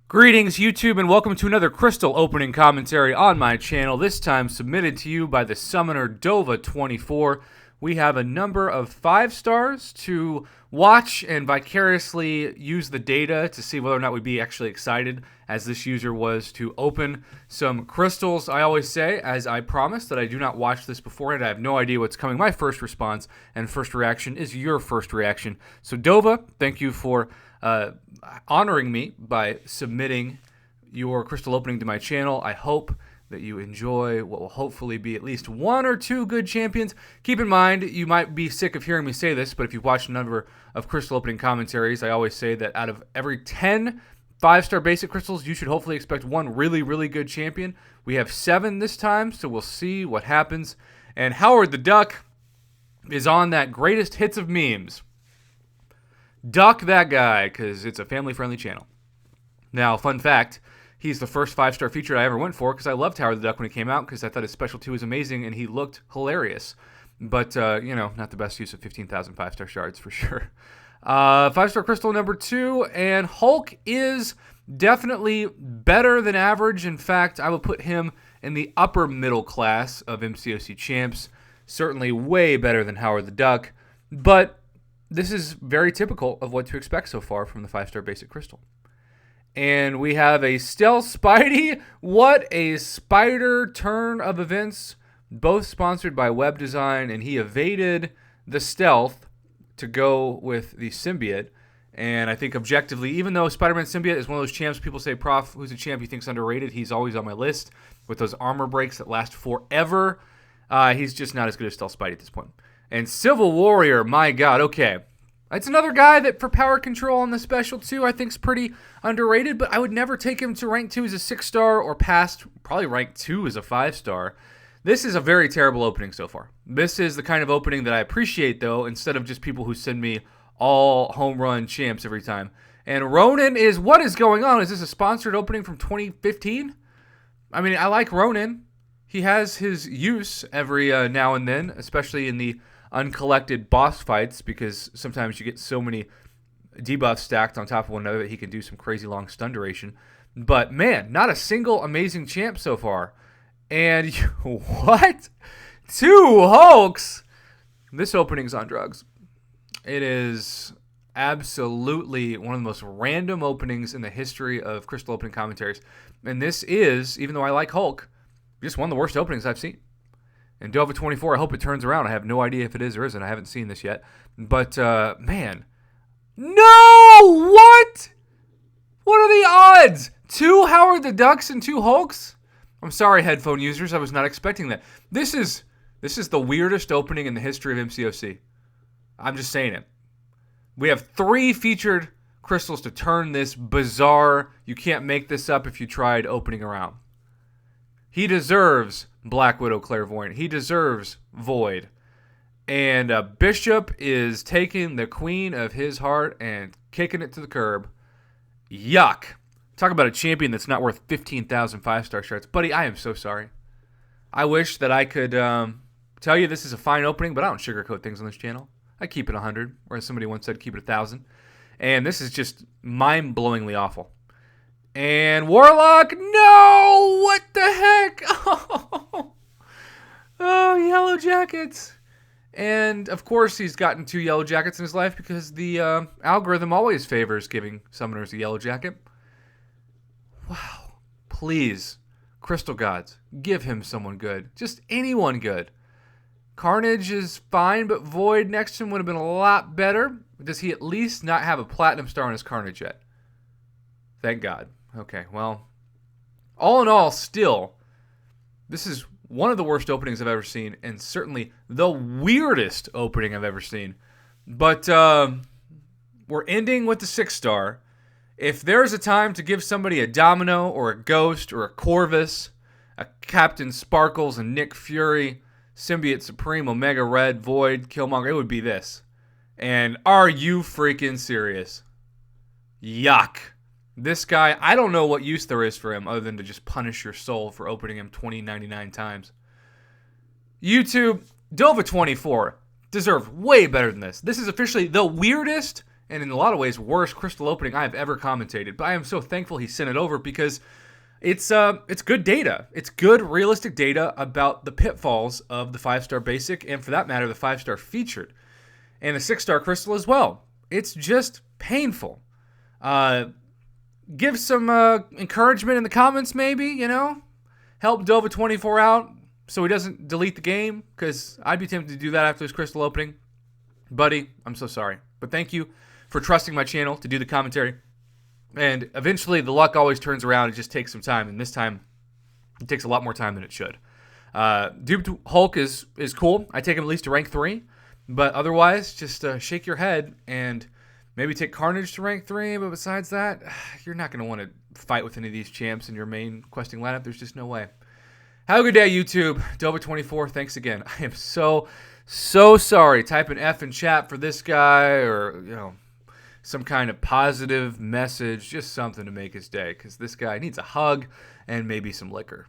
Greetings, YouTube, and welcome to another crystal opening commentary on my channel, this time submitted to you by the summoner Dova24. We have a number of 5 stars to watch and vicariously use the data to see whether or not we'd be actually excited as this user was to open some crystals. I always say, as I promised, that I do not watch this beforehand. I have no idea what's coming. My first response and first reaction is your first reaction. So Dova, thank you for honoring me by submitting your crystal opening to my channel. I hope that you enjoy what will hopefully be at least 1 or 2 good champions. Keep in mind, you might be sick of hearing me say this, but if you've watched a number of crystal opening commentaries, I always say that out of every 10 5-star basic crystals, you should hopefully expect 1 really, really good champion. We have 7 this time, so we'll see what happens. And Howard the Duck is on that greatest hits of memes. Duck that guy, because it's a family-friendly channel. Now, fun fact, he's the first 5-star feature I ever went for because I loved Howard the Duck when he came out because I thought his Special 2 was amazing and he looked hilarious. But, not the best use of 15,000 5-star shards for sure. 5-star crystal number 2, and Hulk is definitely better than average. In fact, I would put him in the upper middle class of MCOC champs. Certainly way better than Howard the Duck, but this is very typical of what to expect so far from the 5-star basic crystal. And we have a Stealth Spidey. What a spider turn of events. Both sponsored by Web Design, and he evaded the stealth to go with the symbiote. And I think objectively, even though Spider-Man symbiote is one of those champs people say, Prof, who's a champ you think's underrated? He's always on my list with those armor breaks that last forever. He's just not as good as Stealth Spidey at this point. And Civil Warrior, my God, okay. It's another guy that for power control on the Special 2 I think is pretty underrated, but I would never take him to rank 2 as a 6-star or past probably rank 2 as a 5-star. This is a very terrible opening so far. This is the kind of opening that I appreciate, though, instead of just people who send me all home run champs every time. And Ronan is, what is going on? Is this a sponsored opening from 2015? I mean, I like Ronan. He has his use every now and then, especially in the uncollected boss fights, because sometimes you get so many debuffs stacked on top of one another that he can do some crazy long stun duration. But man, not a single amazing champ so far. And what? 2 Hulks? This opening's on drugs. It is absolutely one of the most random openings in the history of crystal opening commentaries. And this is, even though I like Hulk, just one of the worst openings I've seen. And Dova24, I hope it turns around. I have no idea if it is or isn't. I haven't seen this yet. But, man. No! What? What are the odds? 2 Howard the Ducks and 2 Hulks? I'm sorry, headphone users. I was not expecting that. This is the weirdest opening in the history of MCOC. I'm just saying it. We have 3 featured crystals to turn this bizarre, you can't make this up if you tried opening around. He deserves Black Widow Clairvoyant. He deserves Void. And Bishop is taking the queen of his heart and kicking it to the curb. Yuck. Talk about a champion that's not worth 15,000 5-star shards. Buddy, I am so sorry. I wish that I could tell you this is a fine opening, but I don't sugarcoat things on this channel. I keep it 100, whereas somebody once said keep it 1,000. And this is just mind-blowingly awful. And Warlock, no! What the heck? Oh, Yellow Jackets. And, of course, he's gotten 2 Yellow Jackets in his life because the algorithm always favors giving summoners a Yellow Jacket. Wow. Please, Crystal Gods, give him someone good. Just anyone good. Carnage is fine, but Void next to him would have been a lot better. Does he at least not have a Platinum Star on his Carnage yet? Thank God. Okay, well, all in all, still, this is one of the worst openings I've ever seen, and certainly the weirdest opening I've ever seen. But we're ending with the 6-star. If there's a time to give somebody a Domino or a Ghost or a Corvus, a Captain Sparkles and Nick Fury, Symbiote Supreme, Omega Red, Void, Killmonger, it would be this. And are you freaking serious? Yuck. This guy, I don't know what use there is for him other than to just punish your soul for opening him 2099 times. YouTube, Dova24 deserve way better than this. This is officially the weirdest and in a lot of ways, worst crystal opening I've ever commentated. But I am so thankful he sent it over because it's good data. It's good, realistic data about the pitfalls of the 5-star basic, and for that matter, the 5-star featured, and the 6-star crystal as well. It's just painful. Give some encouragement in the comments, maybe, Help Dova24 out so he doesn't delete the game, because I'd be tempted to do that after this crystal opening. Buddy, I'm so sorry. But thank you for trusting my channel to do the commentary. And eventually, the luck always turns around. It just takes some time, and this time, it takes a lot more time than it should. Duped Hulk is cool. I take him at least to rank 3. But otherwise, just shake your head and maybe take Carnage to rank 3. But besides that, you're not going to want to fight with any of these champs in your main questing lineup. There's just no way. Have a good day, YouTube. Dova24, thanks again. I am so sorry. Type an F in chat for this guy, or, some kind of positive message, just something to make his day, because this guy needs a hug and maybe some liquor.